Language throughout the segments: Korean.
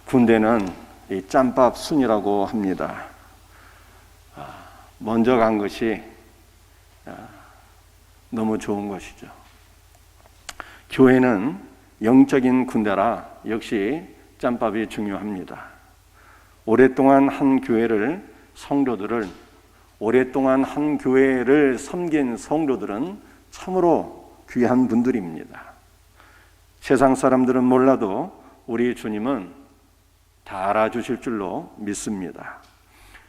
군대는 이 짬밥 순이라고 합니다. 먼저 간 것이 너무 좋은 것이죠. 교회는 영적인 군대라 역시 짬밥이 중요합니다. 오랫동안 한 교회를 오랫동안 한 교회를 섬긴 성도들은 참으로 귀한 분들입니다. 세상 사람들은 몰라도 우리 주님은 다 알아주실 줄로 믿습니다.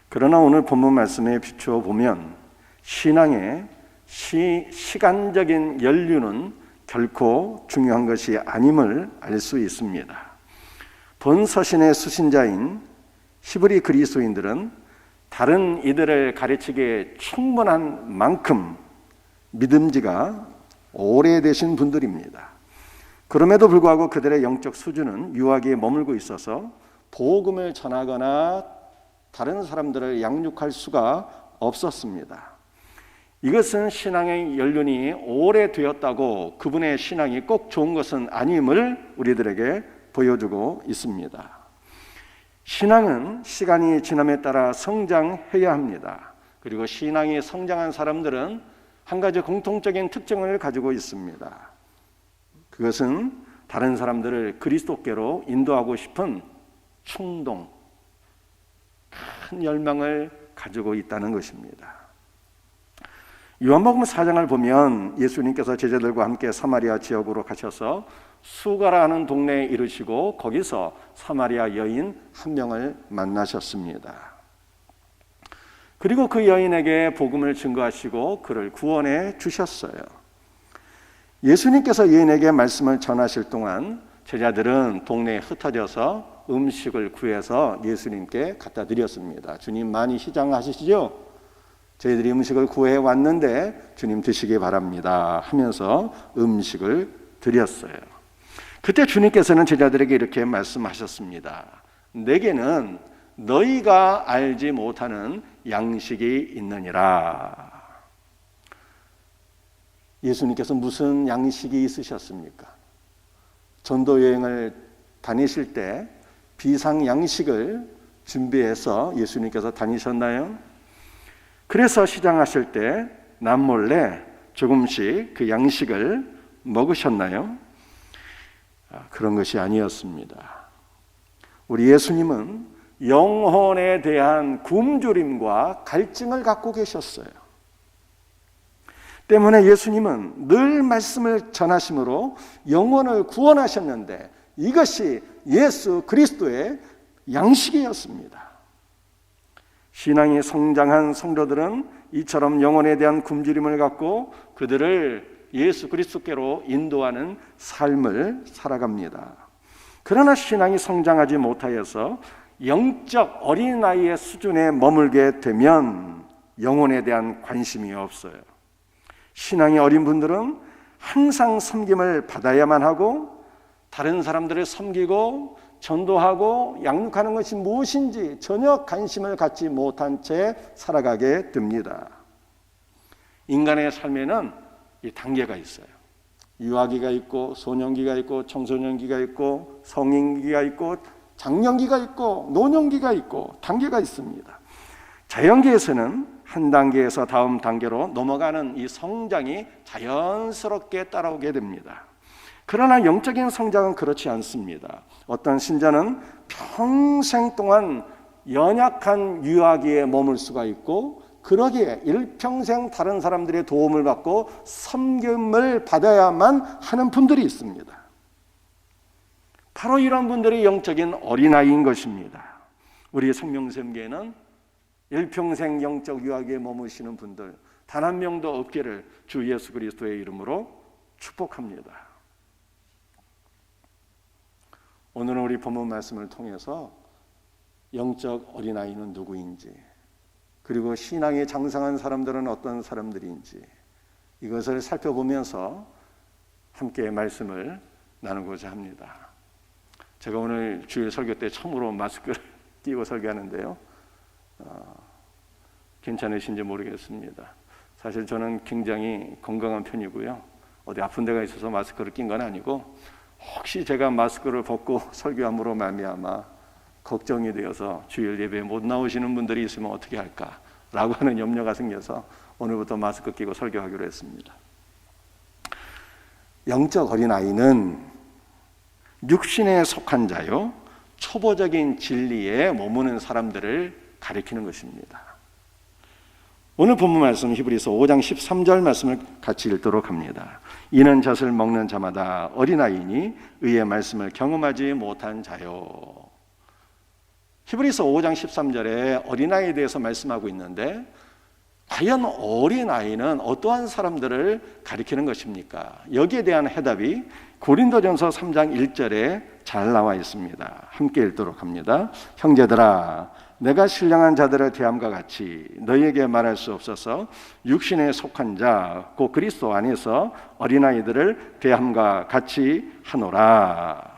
그러나 오늘 본문 말씀에 비추어 보면 신앙의 시간적인 연륜은 결코 중요한 것이 아님을 알 수 있습니다. 본 서신의 수신자인 히브리 그리스도인들은 다른 이들을 가르치기에 충분한 만큼 믿음지가 오래되신 분들입니다. 그럼에도 불구하고 그들의 영적 수준은 유아기에 머물고 있어서 복음을 전하거나 다른 사람들을 양육할 수가 없었습니다. 이것은 신앙의 연륜이 오래되었다고 그분의 신앙이 꼭 좋은 것은 아님을 우리들에게 보여주고 있습니다. 신앙은 시간이 지남에 따라 성장해야 합니다. 그리고 신앙이 성장한 사람들은 한 가지 공통적인 특징을 가지고 있습니다. 그것은 다른 사람들을 그리스도께로 인도하고 싶은 충동, 큰 열망을 가지고 있다는 것입니다. 요한복음 4장을 보면 예수님께서 제자들과 함께 사마리아 지역으로 가셔서 수가라는 동네에 이르시고 거기서 사마리아 여인 한 명을 만나셨습니다. 그리고 그 여인에게 복음을 증거하시고 그를 구원해 주셨어요. 예수님께서 여인에게 말씀을 전하실 동안 제자들은 동네에 흩어져서 음식을 구해서 예수님께 갖다 드렸습니다. 주님 많이 시장하시죠? 저희들이 음식을 구해 왔는데 주님 드시기 바랍니다 하면서 음식을 드렸어요. 그때 주님께서는 제자들에게 이렇게 말씀하셨습니다. 내게는 너희가 알지 못하는 양식이 있느니라. 예수님께서 무슨 양식이 있으셨습니까? 전도 여행을 다니실 때 비상 양식을 준비해서 예수님께서 다니셨나요? 그래서 시장하실 때 남몰래 조금씩 그 양식을 먹으셨나요? 그런 것이 아니었습니다. 우리 예수님은 영혼에 대한 굶주림과 갈증을 갖고 계셨어요. 때문에 예수님은 늘 말씀을 전하심으로 영혼을 구원하셨는데 이것이 예수 그리스도의 양식이었습니다. 신앙이 성장한 성도들은 이처럼 영혼에 대한 굶주림을 갖고 그들을 예수 그리스도께로 인도하는 삶을 살아갑니다. 그러나 신앙이 성장하지 못하여서 영적 어린아이의 수준에 머물게 되면 영혼에 대한 관심이 없어요. 신앙이 어린 분들은 항상 섬김을 받아야만 하고 다른 사람들을 섬기고 전도하고 양육하는 것이 무엇인지 전혀 관심을 갖지 못한 채 살아가게 됩니다. 인간의 삶에는 이 단계가 있어요. 유아기가 있고 소년기가 있고 청소년기가 있고 성인기가 있고 장년기가 있고 노년기가 있고 단계가 있습니다. 자연계에서는 한 단계에서 다음 단계로 넘어가는 이 성장이 자연스럽게 따라오게 됩니다. 그러나 영적인 성장은 그렇지 않습니다. 어떤 신자는 평생 동안 연약한 유아기에 머물 수가 있고 그러기에 일평생 다른 사람들의 도움을 받고 섬김을 받아야만 하는 분들이 있습니다. 바로 이런 분들이 영적인 어린아이인 것입니다. 우리 생명샘교회는 일평생 영적 유아기에 머무시는 분들 단 한 명도 없기를 주 예수 그리스도의 이름으로 축복합니다. 오늘은 우리 본문 말씀을 통해서 영적 어린아이는 누구인지 그리고 신앙이 장성한 사람들은 어떤 사람들인지 이것을 살펴보면서 함께 말씀을 나누고자 합니다. 제가 오늘 주일 설교 때 처음으로 마스크를 끼고 설교하는데요. 괜찮으신지 모르겠습니다. 사실 저는 굉장히 건강한 편이고요. 어디 아픈 데가 있어서 마스크를 낀 건 아니고 혹시 제가 마스크를 벗고 설교함으로 말미암아 걱정이 되어서 주일 예배에 못 나오시는 분들이 있으면 어떻게 할까라고 하는 염려가 생겨서 오늘부터 마스크 끼고 설교하기로 했습니다. 영적 어린아이는 육신에 속한 자요, 초보적인 진리에 머무는 사람들을 가리키는 것입니다. 오늘 본문 말씀 히브리서 5장 13절 말씀을 같이 읽도록 합니다. 이는 젖을 먹는 자마다 어린아이니 의의 말씀을 경험하지 못한 자요. 히브리서 5장 13절에 어린아이에 대해서 말씀하고 있는데 과연 어린아이는 어떠한 사람들을 가리키는 것입니까? 여기에 대한 해답이 고린도전서 3장 1절에 잘 나와 있습니다. 함께 읽도록 합니다. 형제들아, 내가 신령한 자들을 대함과 같이 너희에게 말할 수 없어서 육신에 속한 자, 곧 그리스도 안에서 어린아이들을 대함과 같이 하노라.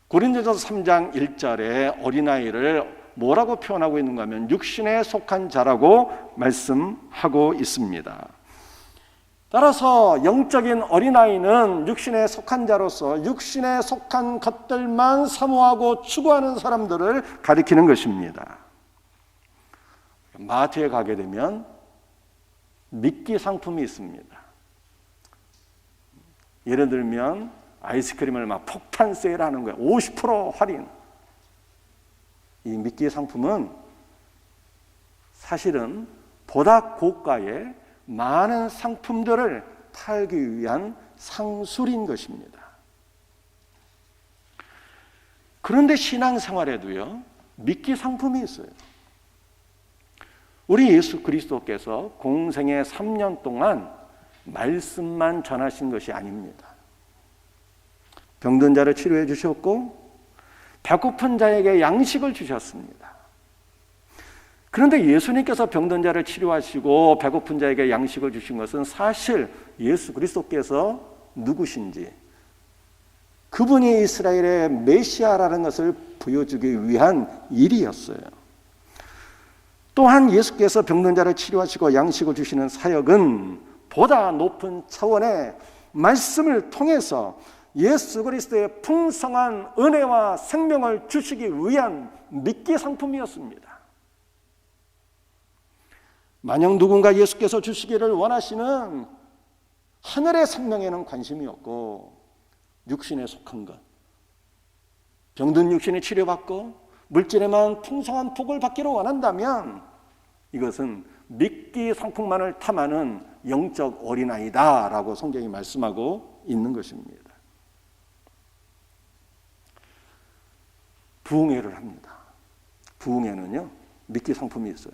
고린도전서 3장 1절에 어린아이를 뭐라고 표현하고 있는가 하면 육신에 속한 자라고 말씀하고 있습니다. 따라서 영적인 어린아이는 육신에 속한 자로서 육신에 속한 것들만 사모하고 추구하는 사람들을 가리키는 것입니다. 마트에 가게 되면 미끼 상품이 있습니다. 예를 들면 아이스크림을 막 폭탄 세일하는 거예요. 50% 할인. 이 미끼 상품은 사실은 보다 고가의 많은 상품들을 팔기 위한 상술인 것입니다. 그런데 신앙생활에도요, 미끼 상품이 있어요. 우리 예수 그리스도께서 공생의 3년 동안 말씀만 전하신 것이 아닙니다. 병든 자를 치료해 주셨고 배고픈 자에게 양식을 주셨습니다. 그런데 예수님께서 병든 자를 치료하시고 배고픈 자에게 양식을 주신 것은 사실 예수 그리스도께서 누구신지, 그분이 이스라엘의 메시아라는 것을 보여주기 위한 일이었어요. 또한 예수께서 병든 자를 치료하시고 양식을 주시는 사역은 보다 높은 차원의 말씀을 통해서 예수 그리스도의 풍성한 은혜와 생명을 주시기 위한 미끼 상품이었습니다. 만약 누군가 예수께서 주시기를 원하시는 하늘의 생명에는 관심이 없고 육신에 속한 것, 병든 육신이 치료받고 물질에만 풍성한 복을 받기를 원한다면 이것은 미끼 상품만을 탐하는 영적 어린아이다라고 성경이 말씀하고 있는 것입니다. 부흥회를 합니다. 부흥회는요, 미끼 상품이 있어요.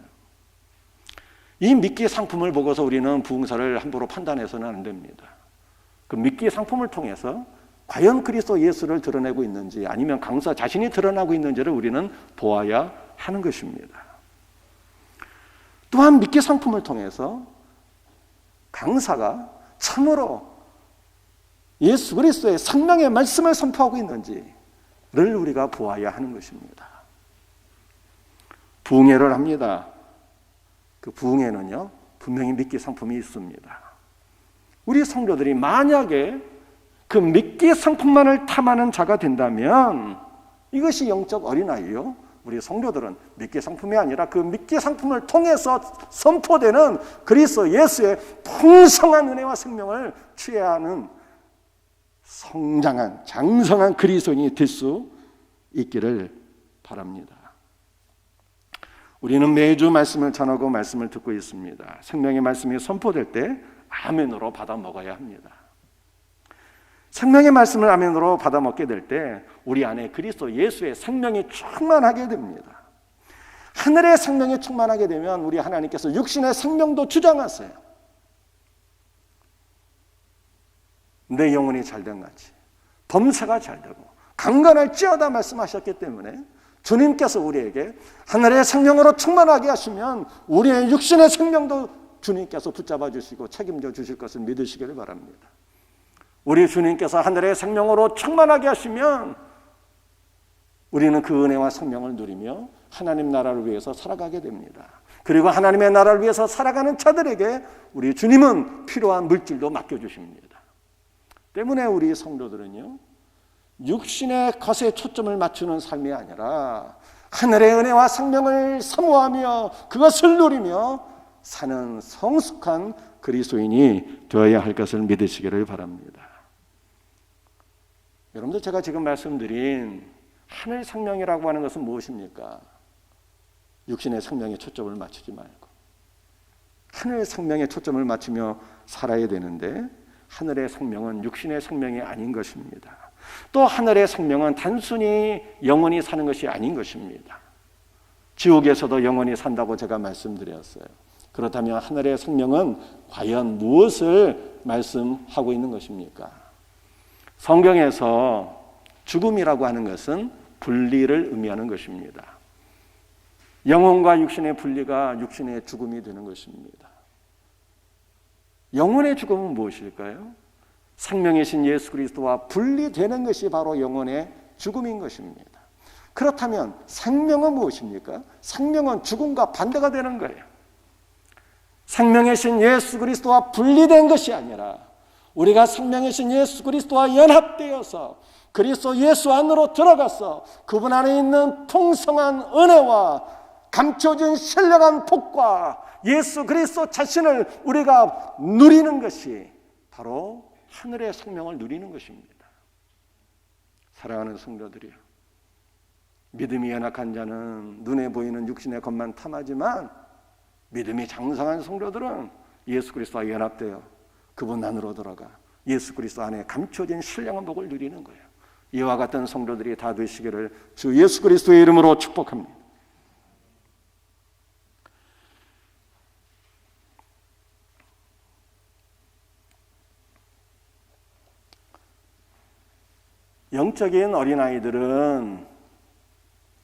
이 미끼 상품을 보고서 우리는 부흥사를 함부로 판단해서는 안 됩니다. 그 미끼 상품을 통해서 과연 그리스도 예수를 드러내고 있는지 아니면 강사 자신이 드러나고 있는지를 우리는 보아야 하는 것입니다. 또한 미끼 상품을 통해서 강사가 참으로 예수 그리스도의 생명의 말씀을 선포하고 있는지를 우리가 보아야 하는 것입니다. 부흥회를 합니다. 그 부흥회는요, 분명히 미끼 상품이 있습니다. 우리 성도들이 만약에 그 미끼 상품만을 탐하는 자가 된다면 이것이 영적 어린아이요, 우리 성도들은 미끼 상품이 아니라 그 미끼 상품을 통해서 선포되는 그리스도 예수의 풍성한 은혜와 생명을 취해야 하는 성장한 장성한 그리스도인이 될 수 있기를 바랍니다. 우리는 매주 말씀을 전하고 말씀을 듣고 있습니다. 생명의 말씀이 선포될 때 아멘으로 받아 먹어야 합니다. 생명의 말씀을 아멘으로 받아 먹게 될 때 우리 안에 그리스도 예수의 생명이 충만하게 됩니다. 하늘의 생명이 충만하게 되면 우리 하나님께서 육신의 생명도 주장하세요. 내 영혼이 잘된 같이 범사가 잘되고 강건할지어다 말씀하셨기 때문에 주님께서 우리에게 하늘의 생명으로 충만하게 하시면 우리의 육신의 생명도 주님께서 붙잡아 주시고 책임져 주실 것을 믿으시기를 바랍니다. 우리 주님께서 하늘의 생명으로 충만하게 하시면 우리는 그 은혜와 생명을 누리며 하나님 나라를 위해서 살아가게 됩니다. 그리고 하나님의 나라를 위해서 살아가는 자들에게 우리 주님은 필요한 물질도 맡겨주십니다. 때문에 우리 성도들은요, 육신의 것에 초점을 맞추는 삶이 아니라 하늘의 은혜와 생명을 사모하며 그것을 누리며 사는 성숙한 그리스도인이 되어야 할 것을 믿으시기를 바랍니다. 여러분들, 제가 지금 말씀드린 하늘 생명이라고 하는 것은 무엇입니까? 육신의 생명에 초점을 맞추지 말고 하늘의 생명에 초점을 맞추며 살아야 되는데, 하늘의 생명은 육신의 생명이 아닌 것입니다. 또 하늘의 생명은 단순히 영원히 사는 것이 아닌 것입니다. 지옥에서도 영원히 산다고 제가 말씀드렸어요. 그렇다면 하늘의 생명은 과연 무엇을 말씀하고 있는 것입니까? 성경에서 죽음이라고 하는 것은 분리를 의미하는 것입니다. 영혼과 육신의 분리가 육신의 죽음이 되는 것입니다. 영혼의 죽음은 무엇일까요? 생명이신 예수 그리스도와 분리되는 것이 바로 영혼의 죽음인 것입니다. 그렇다면 생명은 무엇입니까? 생명은 죽음과 반대가 되는 거예요. 생명이신 예수 그리스도와 분리된 것이 아니라 우리가 생명이신 예수 그리스도와 연합되어서 그리스도 예수 안으로 들어가서 그분 안에 있는 풍성한 은혜와 감춰진 신령한 복과 예수 그리스도 자신을 우리가 누리는 것이 바로 하늘의 생명을 누리는 것입니다. 사랑하는 성도들이요, 믿음이 연약한 자는 눈에 보이는 육신의 것만 탐하지만 믿음이 장성한 성도들은 예수 그리스도와 연합되어 그분 안으로 들어가 예수 그리스도 안에 감춰진 신령한 복을 누리는 거예요. 이와 같은 성도들이 다 되시기를 주 예수 그리스도의 이름으로 축복합니다. 영적인 어린아이들은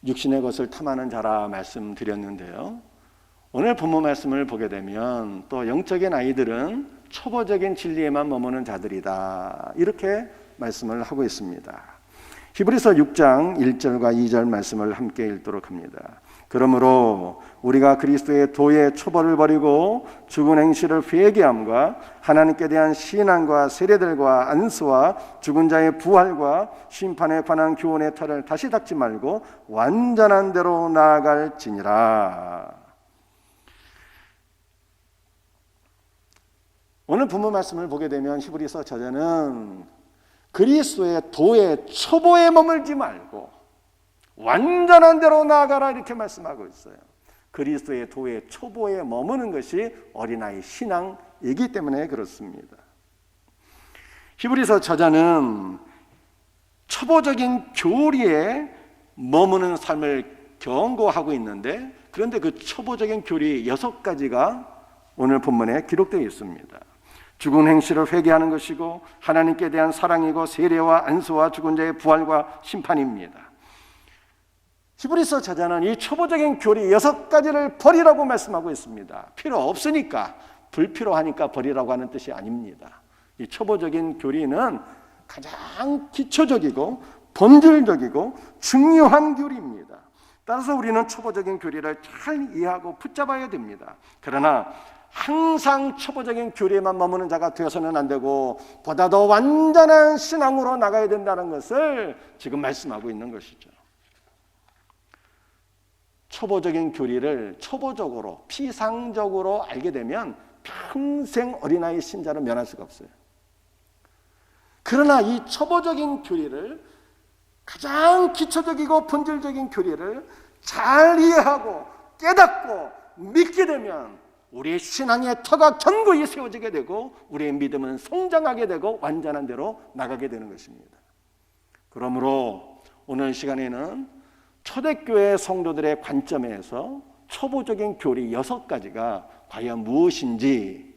육신의 것을 탐하는 자라 말씀드렸는데요, 오늘 본문 말씀을 보게 되면 또 영적인 아이들은 초보적인 진리에만 머무는 자들이다, 이렇게 말씀을 하고 있습니다. 히브리서 6장 1절과 2절 말씀을 함께 읽도록 합니다. 그러므로 우리가 그리스도의 도의 초벌을 버리고 죽은 행실을 회개함과 하나님께 대한 신앙과 세례들과 안수와 죽은 자의 부활과 심판에 관한 교훈의 터를 다시 닦지 말고 완전한 대로 나아갈지니라. 오늘 본문 말씀을 보게 되면 히브리서 저자는 그리스도의 도의 초보에 머물지 말고 완전한 대로 나아가라, 이렇게 말씀하고 있어요. 그리스도의 도의 초보에 머무는 것이 어린아이 신앙이기 때문에 그렇습니다. 히브리서 저자는 초보적인 교리에 머무는 삶을 경고하고 있는데, 그런데 그 초보적인 교리 6가지가 오늘 본문에 기록되어 있습니다. 죽은 행실을 회개하는 것이고 하나님께 대한 사랑이고 세례와 안수와 죽은 자의 부활과 심판입니다. 히브리서 저자는 이 초보적인 교리 6가지를 버리라고 말씀하고 있습니다. 필요 없으니까, 불필요하니까 버리라고 하는 뜻이 아닙니다. 이 초보적인 교리는 가장 기초적이고 본질적이고 중요한 교리입니다. 따라서 우리는 초보적인 교리를 잘 이해하고 붙잡아야 됩니다. 그러나 항상 초보적인 교리에만 머무는 자가 되어서는 안 되고 보다 더 완전한 신앙으로 나가야 된다는 것을 지금 말씀하고 있는 것이죠. 초보적인 교리를 초보적으로 피상적으로 알게 되면 평생 어린아이 신자로 면할 수가 없어요. 그러나 이 초보적인 교리를, 가장 기초적이고 본질적인 교리를 잘 이해하고 깨닫고 믿게 되면 우리의 신앙의 터가 견고히 세워지게 되고 우리의 믿음은 성장하게 되고 완전한 대로 나가게 되는 것입니다. 그러므로 오늘 시간에는 초대교회 성도들의 관점에서 초보적인 교리 6가지가 과연 무엇인지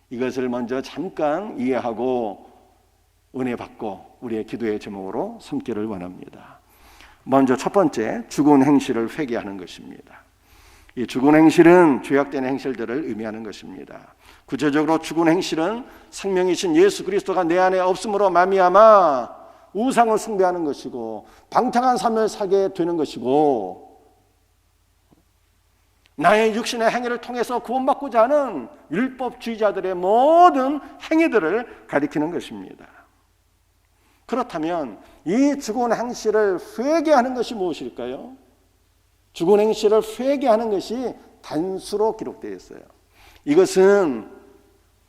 이것을 먼저 잠깐 이해하고 은혜 받고 우리의 기도의 제목으로 삼기를 원합니다. 먼저 첫 번째, 죽은 행실을 회개하는 것입니다. 이 죽은 행실은 죄악된 행실들을 의미하는 것입니다. 구체적으로 죽은 행실은 생명이신 예수 그리스도가 내 안에 없음으로 말미암아 우상을 숭배하는 것이고 방탕한 삶을 살게 되는 것이고, 나의 육신의 행위를 통해서 구원받고자 하는 율법주의자들의 모든 행위들을 가리키는 것입니다. 그렇다면 이 죽은 행실을 회개하는 것이 무엇일까요? 죽은 행실을 회개하는 것이 단수로 기록되어 있어요. 이것은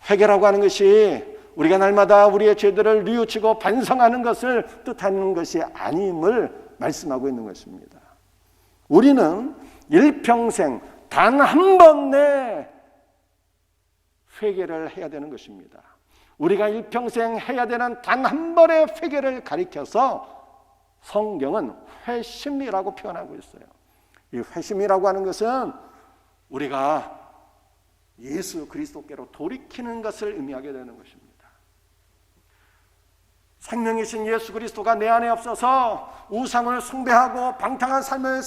회개라고 하는 것이 우리가 날마다 우리의 죄들을 뉘우치고 반성하는 것을 뜻하는 것이 아님을 말씀하고 있는 것입니다. 우리는 일평생 단 한 번 내 회개를 해야 되는 것입니다. 우리가 일평생 해야 되는 단 한 번의 회개를 가리켜서 성경은 회심이라고 표현하고 있어요. 이 회심이라고 하는 것은 우리가 예수 그리스도께로 돌이키는 것을 의미하게 되는 것입니다. 생명이신 예수 그리스도가 내 안에 없어서 우상을 숭배하고 방탕한 삶을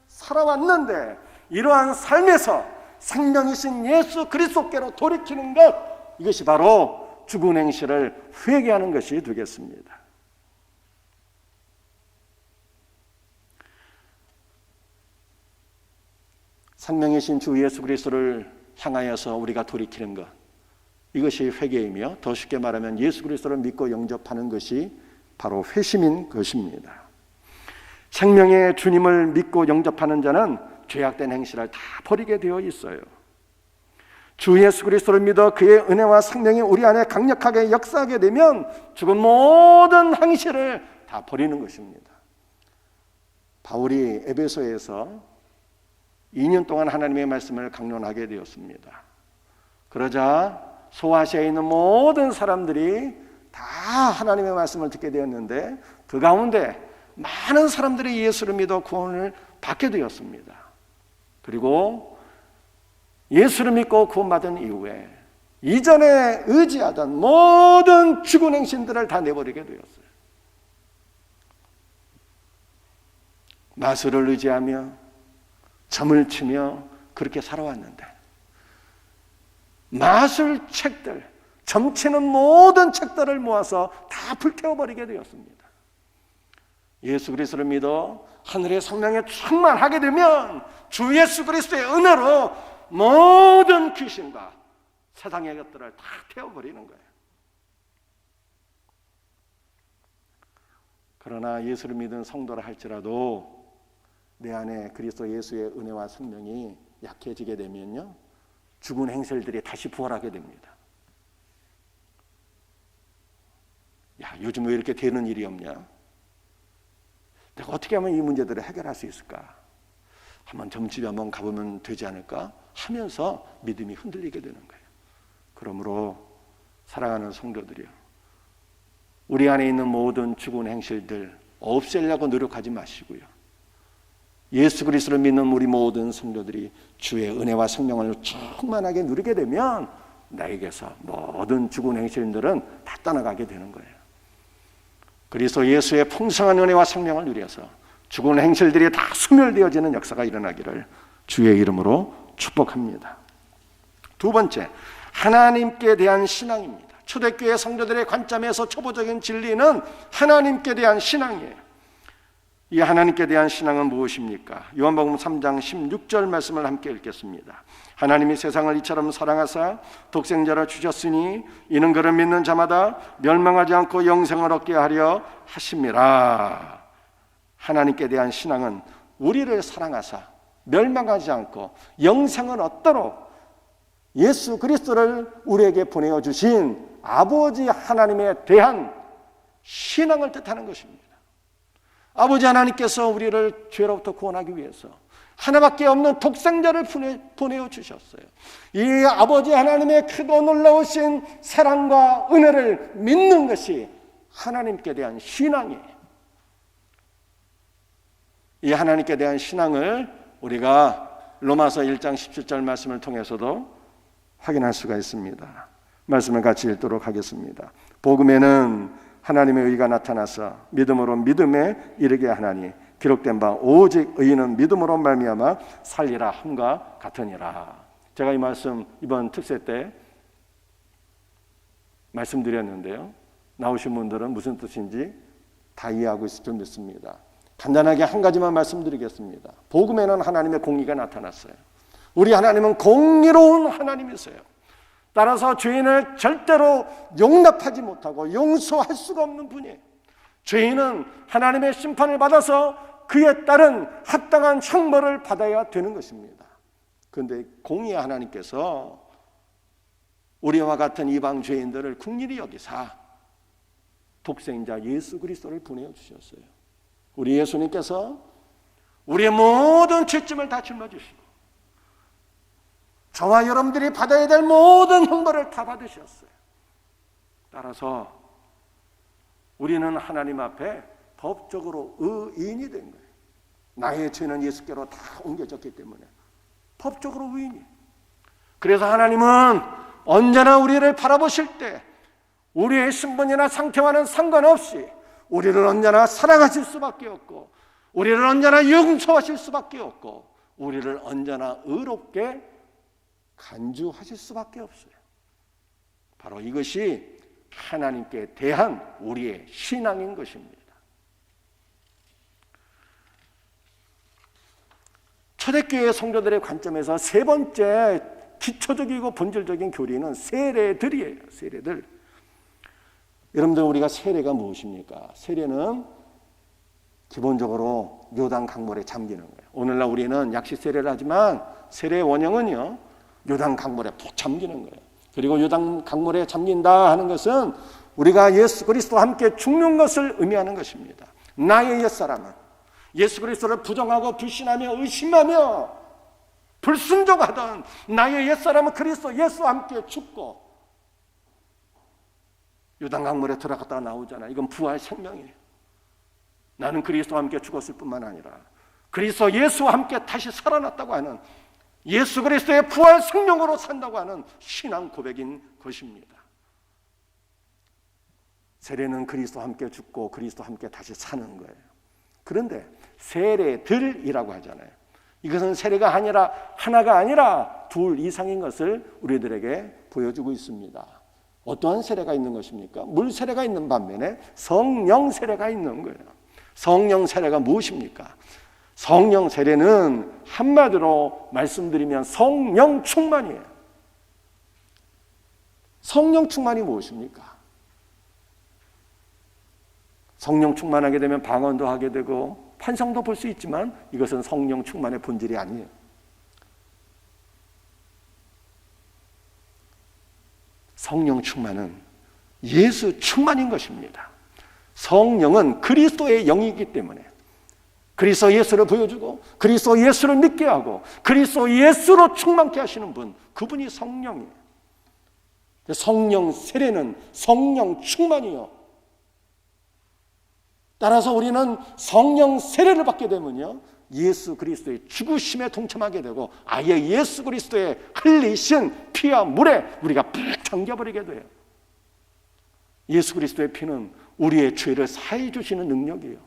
살아왔는데, 이러한 삶에서 생명이신 예수 그리스도께로 돌이키는 것, 이것이 바로 죽은 행실을 회개하는 것이 되겠습니다. 생명이신 주 예수 그리스도를 향하여서 우리가 돌이키는 것, 이것이 회개이며, 더 쉽게 말하면 예수 그리스도를 믿고 영접하는 것이 바로 회심인 것입니다. 생명의 주님을 믿고 영접하는 자는 죄악된 행실을 다 버리게 되어 있어요. 주 예수 그리스도를 믿어 그의 은혜와 생명이 우리 안에 강력하게 역사하게 되면 죽은 모든 행실을 다 버리는 것입니다. 바울이 에베소에서 2년 동안 하나님의 말씀을 강론하게 되었습니다. 그러자 소아시아에 있는 모든 사람들이 다 하나님의 말씀을 듣게 되었는데, 그 가운데 많은 사람들이 예수를 믿어 구원을 받게 되었습니다. 그리고 예수를 믿고 구원받은 이후에 이전에 의지하던 모든 죽은 행신들을 다 내버리게 되었어요. 마술을 의지하며 점을 치며 그렇게 살아왔는데, 마술책들, 점치는 모든 책들을 모아서 다 불태워버리게 되었습니다. 예수 그리스도를 믿어 하늘의 성령에 충만하게 되면 주 예수 그리스도의 은혜로 모든 귀신과 세상의 것들을 다 태워버리는 거예요. 그러나 예수를 믿은 성도라 할지라도 내 안에 그리스도 예수의 은혜와 생명이 약해지게 되면요, 죽은 행실들이 다시 부활하게 됩니다. 야, 요즘 왜 이렇게 되는 일이 없냐? 내가 어떻게 하면 이 문제들을 해결할 수 있을까? 한번 점집에 한번 가보면 되지 않을까? 하면서 믿음이 흔들리게 되는 거예요. 그러므로 사랑하는 성도들이요, 우리 안에 있는 모든 죽은 행실들 없애려고 노력하지 마시고요, 예수 그리스도를 믿는 우리 모든 성도들이 주의 은혜와 생명을 충만하게 누리게 되면 나에게서 모든 죽은 행실들은 다 떠나가게 되는 거예요. 그리스도 예수의 풍성한 은혜와 생명을 누려서 죽은 행실들이 다 소멸되어지는 역사가 일어나기를 주의 이름으로 축복합니다. 두 번째, 하나님께 대한 신앙입니다. 초대교회 성도들의 관점에서 초보적인 진리는 하나님께 대한 신앙이에요. 이 하나님께 대한 신앙은 무엇입니까? 요한복음 3장 16절 말씀을 함께 읽겠습니다. 하나님이 세상을 이처럼 사랑하사 독생자를 주셨으니 이는 그를 믿는 자마다 멸망하지 않고 영생을 얻게 하려 하심이라. 하나님께 대한 신앙은 우리를 사랑하사 멸망하지 않고 영생을 얻도록 예수 그리스도를 우리에게 보내어 주신 아버지 하나님에 대한 신앙을 뜻하는 것입니다. 아버지 하나님께서 우리를 죄로부터 구원하기 위해서 하나밖에 없는 독생자를 보내어 주셨어요. 이 아버지 하나님의 크고 놀라우신 사랑과 은혜를 믿는 것이 하나님께 대한 신앙이에요. 이 하나님께 대한 신앙을 우리가 로마서 1장 17절 말씀을 통해서도 확인할 수가 있습니다. 말씀을 같이 읽도록 하겠습니다. 복음에는 하나님의 의가 나타나서 믿음으로 믿음에 이르게 하나니 기록된 바 오직 의인은 믿음으로 말미암아 살리라 함과 같으니라. 제가 이 말씀 이번 특세 때 말씀드렸는데요, 나오신 분들은 무슨 뜻인지 다 이해하고 있을 줄 믿습니다. 간단하게 한 가지만 말씀드리겠습니다. 복음에는 하나님의 공의가 나타났어요. 우리 하나님은 공의로운 하나님이세요. 따라서 죄인을 절대로 용납하지 못하고 용서할 수가 없는 분이에요. 죄인은 하나님의 심판을 받아서 그에 따른 합당한 형벌을 받아야 되는 것입니다. 그런데 공의의 하나님께서 우리와 같은 이방 죄인들을 긍휼히 여기사 독생자 예수 그리스도를 보내어 주셨어요. 우리 예수님께서 우리의 모든 죄짐을 다 짊어지시고 저와 여러분들이 받아야 될 모든 형벌을 다 받으셨어요. 따라서 우리는 하나님 앞에 법적으로 의인이 된 거예요. 나의 죄는 예수께로 다 옮겨졌기 때문에 법적으로 의인이. 그래서 하나님은 언제나 우리를 바라보실 때 우리의 신분이나 상태와는 상관없이 우리를 언제나 사랑하실 수밖에 없고 우리를 언제나 용서하실 수밖에 없고 우리를 언제나 의롭게 간주하실 수밖에 없어요. 바로 이것이 하나님께 대한 우리의 신앙인 것입니다. 초대교회 성도들의 관점에서 세 번째 기초적이고 본질적인 교리는 세례들이에요. 세례들. 여러분들, 우리가 세례가 무엇입니까? 세례는 기본적으로 요단 강물에 잠기는 거예요. 오늘날 우리는 약식 세례를 하지만 세례의 원형은요, 요단 강물에 푹 잠기는 거예요. 그리고 요단 강물에 잠긴다 하는 것은 우리가 예수 그리스도와 함께 죽는 것을 의미하는 것입니다. 나의 옛사람은 예수 그리스도를 부정하고 불신하며 의심하며 불순종하던 나의 옛사람은 그리스도 예수와 함께 죽고 요단강물에 들어갔다가 나오잖아요. 이건 부활 생명이에요. 나는 그리스도와 함께 죽었을 뿐만 아니라 그리스도 예수와 함께 다시 살아났다고 하는 예수 그리스도의 부활 생명으로 산다고 하는 신앙 고백인 것입니다. 세례는 그리스도와 함께 죽고 그리스도와 함께 다시 사는 거예요. 그런데 세례들이라고 하잖아요. 이것은 세례가 아니라 하나가 아니라 둘 이상인 것을 우리들에게 보여주고 있습니다. 어떠한 세례가 있는 것입니까? 물 세례가 있는 반면에 성령 세례가 있는 거예요. 성령 세례가 무엇입니까? 성령 세례는 한마디로 말씀드리면 성령 충만이에요. 성령 충만이 무엇입니까? 성령 충만하게 되면 방언도 하게 되고 환상도 볼 수 있지만 이것은 성령 충만의 본질이 아니에요. 성령 충만은 예수 충만인 것입니다. 성령은 그리스도의 영이기 때문에 그리스도 예수를 보여주고 그리스도 예수를 믿게 하고 그리스도 예수로 충만케 하시는 분, 그분이 성령이에요. 성령 세례는 성령 충만이요. 따라서 우리는 성령 세례를 받게 되면요, 예수 그리스도의 죽으심에 동참하게 되고 아예 예수 그리스도의 흘리신 피와 물에 우리가 푹 잠겨버리게 돼요. 예수 그리스도의 피는 우리의 죄를 사해 주시는 능력이에요.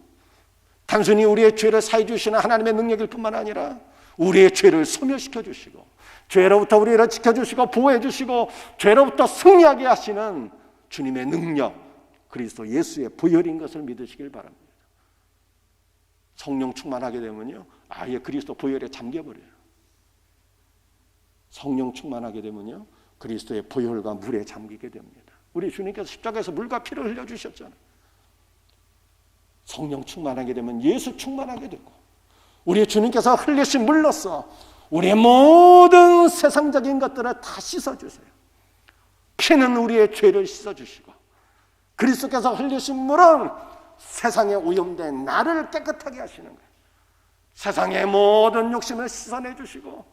단순히 우리의 죄를 사해 주시는 하나님의 능력일 뿐만 아니라 우리의 죄를 소멸시켜 주시고 죄로부터 우리를 지켜주시고 보호해 주시고 죄로부터 승리하게 하시는 주님의 능력, 그리스도 예수의 보혈인 것을 믿으시길 바랍니다. 성령 충만하게 되면요, 아예 그리스도 보혈에 잠겨버려요. 성령 충만하게 되면요, 그리스도의 보혈과 물에 잠기게 됩니다. 우리 주님께서 십자가에서 물과 피를 흘려주셨잖아요. 성령 충만하게 되면 예수 충만하게 되고 우리 주님께서 흘리신 물로써 우리의 모든 세상적인 것들을 다 씻어주세요. 피는 우리의 죄를 씻어주시고 그리스도께서 흘리신 물은 세상에 오염된 나를 깨끗하게 하시는 거예요. 세상의 모든 욕심을 씻어내 주시고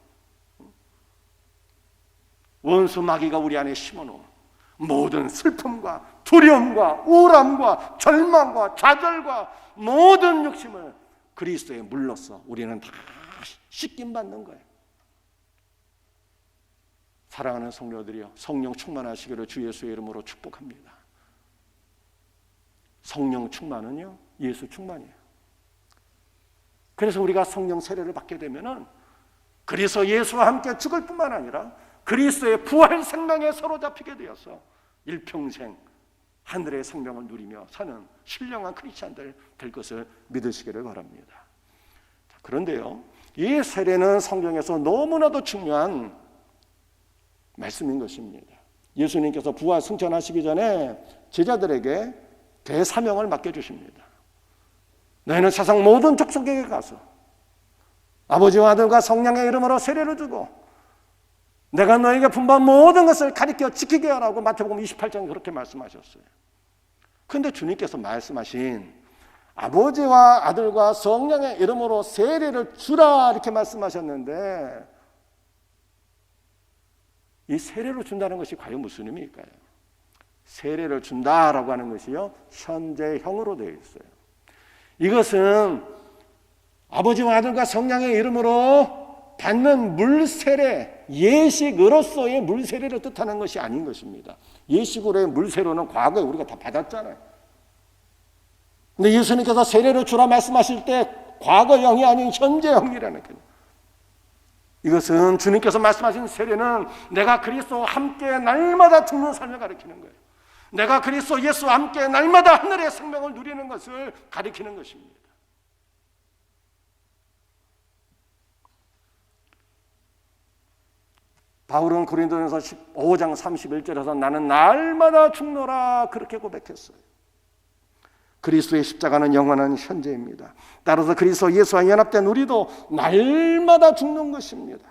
원수 마귀가 우리 안에 심어놓은 모든 슬픔과 두려움과 우울함과 절망과 좌절과 모든 욕심을 그리스도의 물로써 우리는 다 씻김 받는 거예요. 사랑하는 성도들이여, 성령 충만하시기를 주 예수의 이름으로 축복합니다. 성령 충만은요, 예수 충만이에요. 그래서 우리가 성령 세례를 받게 되면은 그리스도 예수와 함께 죽을 뿐만 아니라 그리스도의 부활 생명에 사로잡히게 되어서 일평생 하늘의 생명을 누리며 사는 신령한 크리스찬들 될 것을 믿으시기를 바랍니다. 그런데요, 이 세례는 성경에서 너무나도 중요한 말씀인 것입니다. 예수님께서 부활 승천하시기 전에 제자들에게 대사명을 맡겨주십니다. 너희는 세상 모든 족속에게 가서 아버지와 아들과 성령의 이름으로 세례를 주고 내가 너희에게 분부한 모든 것을 가르쳐 지키게 하라고 마태복음 28장에 그렇게 말씀하셨어요. 그런데 주님께서 말씀하신 아버지와 아들과 성령의 이름으로 세례를 주라 이렇게 말씀하셨는데 이 세례를 준다는 것이 과연 무슨 의미일까요? 세례를 준다라고 하는 것이요, 현재형으로 되어 있어요. 이것은 아버지와 아들과 성령의 이름으로 받는 물세례, 예식으로서의 물세례를 뜻하는 것이 아닌 것입니다. 예식으로의 물세례는 과거에 우리가 다 받았잖아요. 근데 예수님께서 세례를 주라 말씀하실 때 과거형이 아닌 현재형이라는 거예요. 이것은 주님께서 말씀하신 세례는 내가 그리스도와 함께 날마다 죽는 삶을 가리키는 거예요. 내가 그리스도 예수와 함께 날마다 하늘의 생명을 누리는 것을 가리키는 것입니다. 바울은 고린도전서 15장 31절에서 나는 날마다 죽노라 그렇게 고백했어요. 그리스도의 십자가는 영원한 현재입니다. 따라서 그리스도 예수와 연합된 우리도 날마다 죽는 것입니다.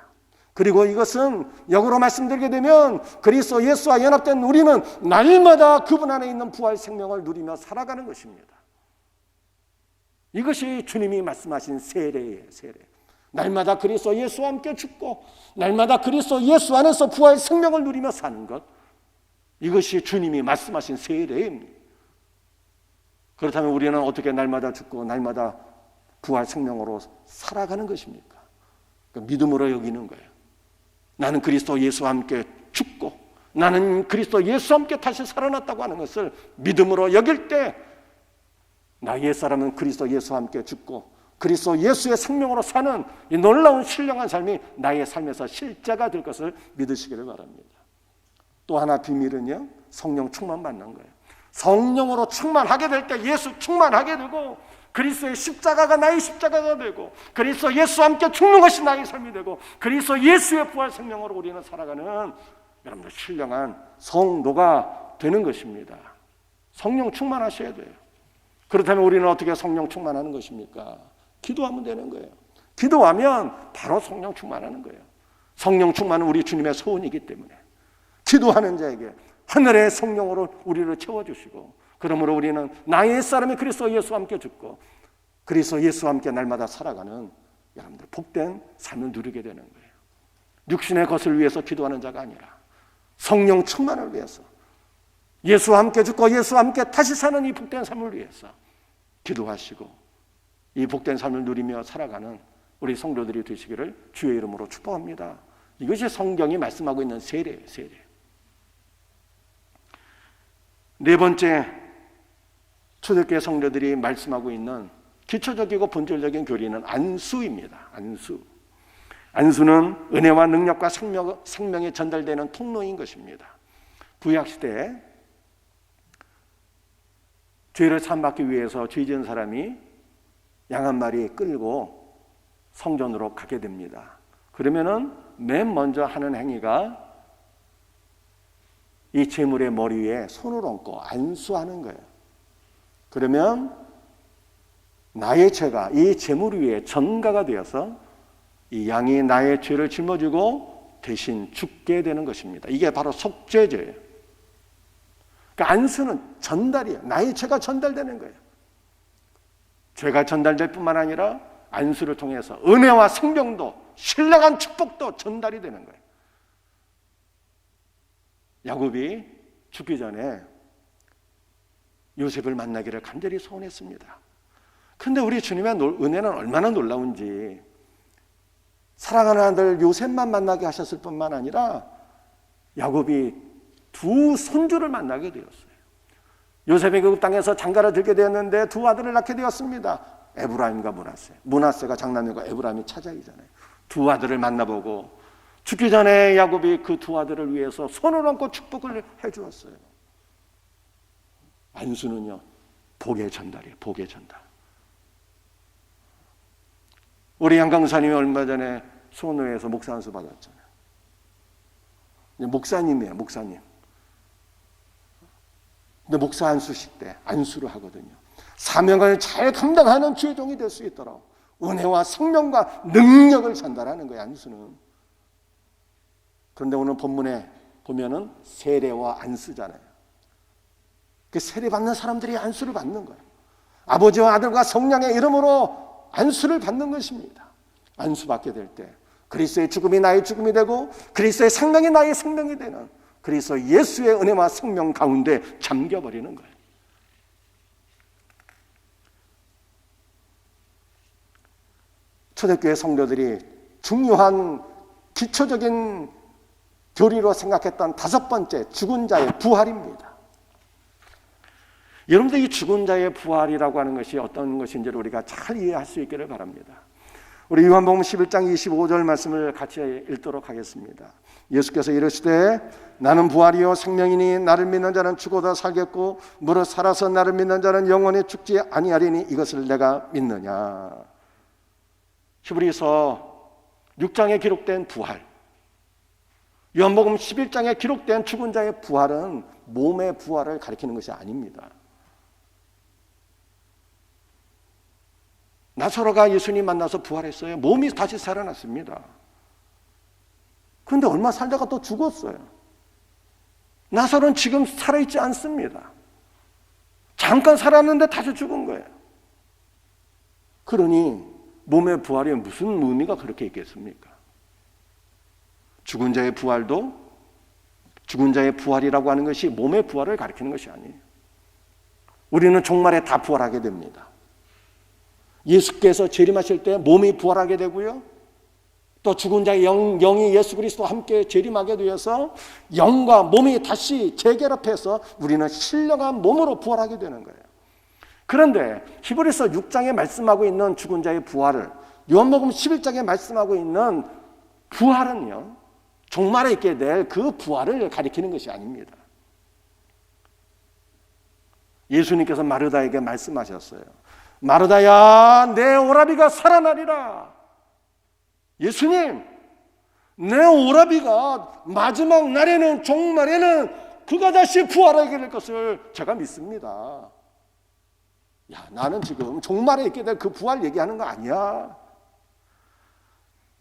그리고 이것은 역으로 말씀드리게 되면 그리스도 예수와 연합된 우리는 날마다 그분 안에 있는 부활 생명을 누리며 살아가는 것입니다. 이것이 주님이 말씀하신 세례예요. 세례. 날마다 그리스도 예수와 함께 죽고 날마다 그리스도 예수 안에서 부활 생명을 누리며 사는 것, 이것이 주님이 말씀하신 세례입니다. 그렇다면 우리는 어떻게 날마다 죽고 날마다 부활 생명으로 살아가는 것입니까? 믿음으로 여기는 거예요. 나는 그리스도 예수와 함께 죽고 나는 그리스도 예수와 함께 다시 살아났다고 하는 것을 믿음으로 여길 때 나 옛사람은 그리스도 예수와 함께 죽고 그리스도 예수의 생명으로 사는 이 놀라운 신령한 삶이 나의 삶에서 실제가 될 것을 믿으시기를 바랍니다. 또 하나 비밀은요, 성령 충만 받는 거예요. 성령으로 충만하게 될 때 예수 충만하게 되고 그리스도의 십자가가 나의 십자가가 되고 그리스도 예수와 함께 죽는 것이 나의 삶이 되고 그리스도 예수의 부활 생명으로 우리는 살아가는 여러분들 신령한 성도가 되는 것입니다. 성령 충만하셔야 돼요. 그렇다면 우리는 어떻게 성령 충만하는 것입니까? 기도하면 되는 거예요. 기도하면 바로 성령 충만하는 거예요. 성령 충만은 우리 주님의 소원이기 때문에 기도하는 자에게 하늘의 성령으로 우리를 채워주시고 그러므로 우리는 나의 사람이 그리스도 예수와 함께 죽고 그리스도 예수와 함께 날마다 살아가는 여러분들 복된 삶을 누리게 되는 거예요. 육신의 것을 위해서 기도하는 자가 아니라 성령 충만을 위해서 예수와 함께 죽고 예수와 함께 다시 사는 이 복된 삶을 위해서 기도하시고 이 복된 삶을 누리며 살아가는 우리 성도들이 되시기를 주의 이름으로 축복합니다. 이것이 성경이 말씀하고 있는 세례예요. 세례. 네 번째, 초대교회 성도들이 말씀하고 있는 기초적이고 본질적인 교리는 안수입니다. 안수. 안수는 은혜와 능력과 생명이 전달되는 통로인 것입니다. 구약시대에 죄를 사함받기 위해서 죄 지은 사람이 양 한 마리 끌고 성전으로 가게 됩니다. 그러면은 맨 먼저 하는 행위가 이 제물의 머리 위에 손을 얹고 안수하는 거예요. 그러면 나의 죄가 이 제물 위에 전가가 되어서 이 양이 나의 죄를 짊어지고 대신 죽게 되는 것입니다. 이게 바로 속죄제예요. 그러니까 안수는 전달이에요. 나의 죄가 전달되는 거예요. 죄가 전달될 뿐만 아니라 안수를 통해서 은혜와 생명도 신령한 축복도 전달이 되는 거예요. 야곱이 죽기 전에 요셉을 만나기를 간절히 소원했습니다. 그런데 우리 주님의 은혜는 얼마나 놀라운지 사랑하는 아들 요셉만 만나게 하셨을 뿐만 아니라 야곱이 두 손주를 만나게 되었어요. 요셉이 그 땅에서 장가를 들게 되었는데 두 아들을 낳게 되었습니다. 에브라임과 므낫세. 므낫세가 장남이고 에브라임이 차장이잖아요. 두 아들을 만나보고 죽기 전에 야곱이 그 두 아들을 위해서 손을 얹고 축복을 해주었어요. 안수는요, 복의 전달이에요. 복의 전달. 우리 양 강사님이 얼마 전에 소노에서 목사 안수 받았잖아요. 목사님이에요, 목사님. 근데 목사 안수식 때 안수를 하거든요. 사명을 잘 감당하는 주의 종이 될 수 있도록 은혜와 생명과 능력을 전달하는 거예요, 안수는. 그런데 오늘 본문에 보면은 세례와 안수잖아요. 그 세례 받는 사람들이 안수를 받는 거예요. 아버지와 아들과 성령의 이름으로 안수를 받는 것입니다. 안수 받게 될 때 그리스도의 죽음이 나의 죽음이 되고 그리스도의 생명이 나의 생명이 되는 그리스도 예수의 은혜와 생명 가운데 잠겨버리는 거예요. 초대교회 성도들이 중요한 기초적인 교리로 생각했던 다섯 번째, 죽은 자의 부활입니다. 여러분들 이 죽은 자의 부활이라고 하는 것이 어떤 것인지를 우리가 잘 이해할 수 있기를 바랍니다. 우리 요한복음 11장 25절 말씀을 같이 읽도록 하겠습니다. 예수께서 이르시되 나는 부활이요 생명이니 나를 믿는 자는 죽어도 살겠고 무릇 살아서 나를 믿는 자는 영원히 죽지 아니하리니 이것을 내가 믿느냐. 히브리서 6장에 기록된 부활, 요한복음 11장에 기록된 죽은 자의 부활은 몸의 부활을 가리키는 것이 아닙니다. 나사로가 예수님 만나서 부활했어요. 몸이 다시 살아났습니다. 그런데 얼마 살다가 또 죽었어요. 나사로는 지금 살아있지 않습니다. 잠깐 살았는데 다시 죽은 거예요. 그러니 몸의 부활이 무슨 의미가 그렇게 있겠습니까? 죽은 자의 부활도 죽은 자의 부활이라고 하는 것이 몸의 부활을 가리키는 것이 아니에요. 우리는 종말에 다 부활하게 됩니다. 예수께서 재림하실 때 몸이 부활하게 되고요. 또 죽은 자의 영이 예수 그리스도와 함께 재림하게 되어서 영과 몸이 다시 재결합해서 우리는 신령한 몸으로 부활하게 되는 거예요. 그런데 히브리서 6장에 말씀하고 있는 죽은 자의 부활을 요한복음 11장에 말씀하고 있는 부활은요, 종말에 있게 될 그 부활을 가리키는 것이 아닙니다. 예수님께서 마르다에게 말씀하셨어요. 마르다야, 내 오라비가 살아나리라. 예수님, 내 오라비가 마지막 날에는, 종말에는 그가 다시 부활하게 될 것을 제가 믿습니다. 야, 나는 지금 종말에 있게 될 그 부활 얘기하는 거 아니야.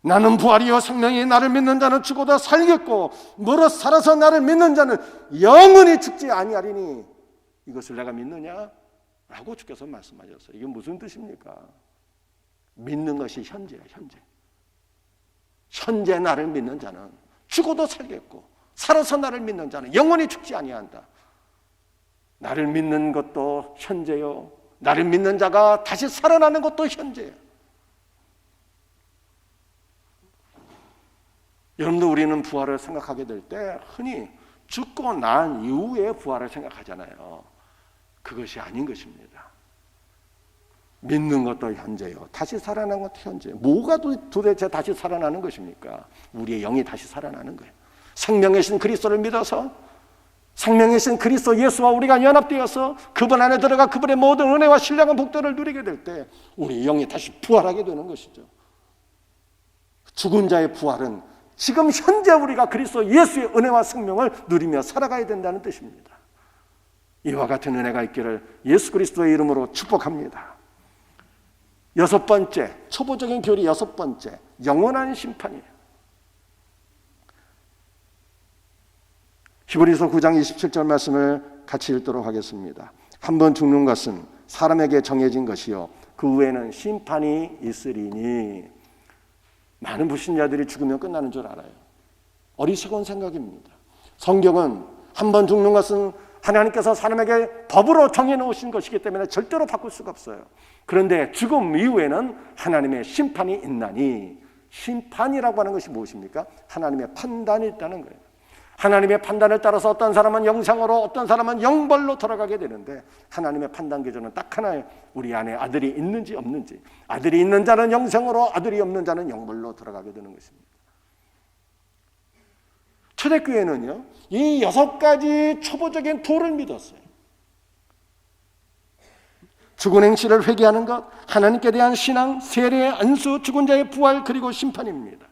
나는 부활이요 생명이 나를 믿는 자는 죽어도 살겠고 무릇 살아서 나를 믿는 자는 영원히 죽지 아니하리니 이것을 내가 믿느냐? 라고 주께서 말씀하셨어요. 이게 무슨 뜻입니까? 믿는 것이 현재예요. 현재 나를 믿는 자는 죽어도 살겠고 살아서 나를 믿는 자는 영원히 죽지 아니한다. 나를 믿는 것도 현재요, 나를 믿는 자가 다시 살아나는 것도 현재예요. 여러분들, 우리는 부활을 생각하게 될 때 흔히 죽고 난 이후에 부활을 생각하잖아요. 그것이 아닌 것입니다. 믿는 것도 현재요, 다시 살아나는 것도 현재예요. 뭐가 도대체 다시 살아나는 것입니까? 우리의 영이 다시 살아나는 거예요. 생명의 신 그리스도를 믿어서 생명의 신 그리스도 예수와 우리가 연합되어서 그분 안에 들어가 그분의 모든 은혜와 신령한 복들을 누리게 될 때 우리의 영이 다시 부활하게 되는 것이죠. 죽은 자의 부활은 지금 현재 우리가 그리스도 예수의 은혜와 생명을 누리며 살아가야 된다는 뜻입니다. 이와 같은 은혜가 있기를 예수 그리스도의 이름으로 축복합니다. 여섯 번째, 초보적인 교리 여섯 번째, 영원한 심판이에요. 히브리서 9장 27절 말씀을 같이 읽도록 하겠습니다. 한 번 죽는 것은 사람에게 정해진 것이요 그 후에는 심판이 있으리니. 많은 불신자들이 죽으면 끝나는 줄 알아요. 어리석은 생각입니다. 성경은 한 번 죽는 것은 하나님께서 사람에게 법으로 정해놓으신 것이기 때문에 절대로 바꿀 수가 없어요. 그런데 죽음 이후에는 하나님의 심판이 있나니, 심판이라고 하는 것이 무엇입니까? 하나님의 판단이 있다는 거예요. 하나님의 판단을 따라서 어떤 사람은 영생으로, 어떤 사람은 영벌로 돌아가게 되는데 하나님의 판단 기준은 딱 하나예요. 우리 안에 아들이 있는지 없는지. 아들이 있는 자는 영생으로, 아들이 없는 자는 영벌로 돌아가게 되는 것입니다. 초대교회는요, 이 6가지 초보적인 도를 믿었어요. 죽은 행실을 회개하는 것, 하나님께 대한 신앙, 세례의 안수, 죽은 자의 부활, 그리고 심판입니다.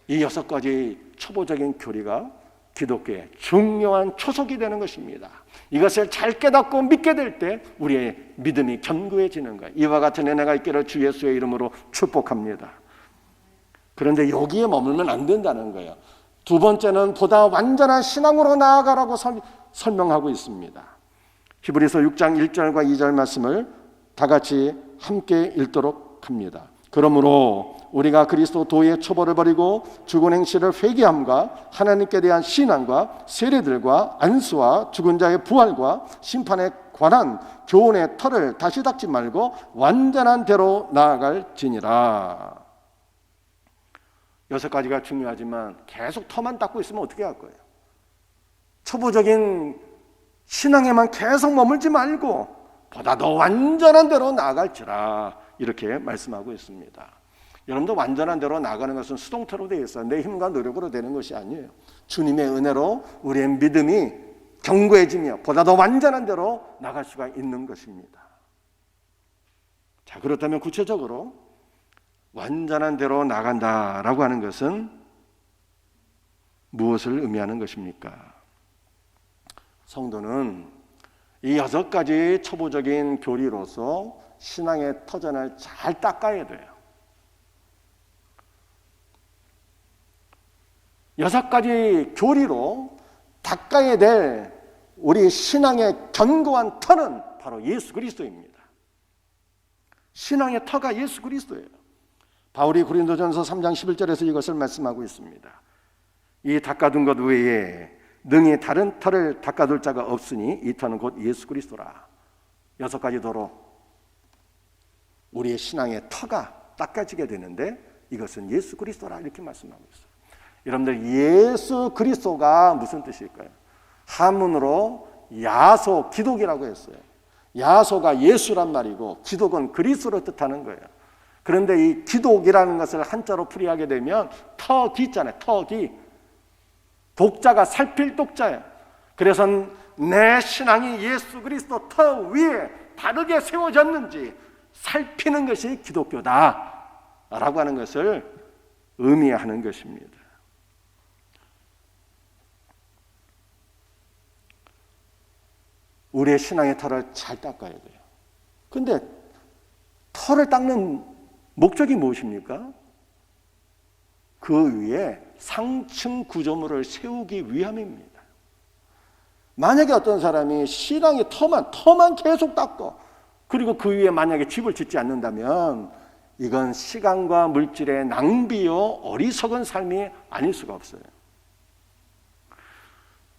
이 6가지 초보적인 교리가 기독교의 중요한 초석이 되는 것입니다. 이것을 잘 깨닫고 믿게 될 때 우리의 믿음이 견고해지는 거예요. 이와 같은 은혜가 있기를 주 예수의 이름으로 축복합니다. 그런데 여기에 머물면 안 된다는 거예요. 두 번째는 보다 완전한 신앙으로 나아가라고 설명하고 있습니다. 히브리서 6장 1절과 2절 말씀을 다 같이 함께 읽도록 합니다. 그러므로 우리가 그리스도 도의 초보를 버리고 죽은 행실을 회개함과 하나님께 대한 신앙과 세례들과 안수와 죽은 자의 부활과 심판에 관한 교훈의 털을 다시 닦지 말고 완전한 대로 나아갈지니라. 6가지가 중요하지만 계속 터만 닦고 있으면 어떻게 할 거예요? 초보적인 신앙에만 계속 머물지 말고 보다 더 완전한 대로 나아갈지라, 이렇게 말씀하고 있습니다. 여러분도 완전한 대로 나가는 것은 수동태로 되어 있어요. 내 힘과 노력으로 되는 것이 아니에요. 주님의 은혜로 우리의 믿음이 견고해지며 보다 더 완전한 대로 나갈 수가 있는 것입니다. 자, 그렇다면 구체적으로 완전한 대로 나간다라고 하는 것은 무엇을 의미하는 것입니까? 성도는 이 6가지 초보적인 교리로서 신앙의 터전을 잘 닦아야 돼요. 6가지 교리로 닦아야 될 우리 신앙의 견고한 터는 바로 예수 그리스도입니다. 신앙의 터가 예수 그리스도예요. 바울이 고린도전서 3장 11절에서 이것을 말씀하고 있습니다. 이 닦아둔 것 외에 능히 다른 터를 닦아둘 자가 없으니 이 터는 곧 예수 그리스도라. 6가지 도로 우리의 신앙의 터가 닦아지게 되는데 이것은 예수 그리스도라, 이렇게 말씀하고 있어요. 여러분들, 예수 그리스도가 무슨 뜻일까요? 한문으로 야소, 기독이라고 했어요. 야소가 예수란 말이고 기독은 그리스도를 뜻하는 거예요. 그런데 이 기독이라는 것을 한자로 풀이하게 되면 터기 있잖아요. 터기. 독자가 살필 독자예요. 그래서 내 신앙이 예수 그리스도 터 위에 바르게 세워졌는지 살피는 것이 기독교다 라고 하는 것을 의미하는 것입니다. 우리의 신앙의 털을 잘 닦아야 돼요. 근데 털을 닦는 목적이 무엇입니까? 그 위에 상층 구조물을 세우기 위함입니다. 만약에 어떤 사람이 신앙의 터만 계속 닦고 그리고 그 위에 만약에 집을 짓지 않는다면 이건 시간과 물질의 낭비요 어리석은 삶이 아닐 수가 없어요.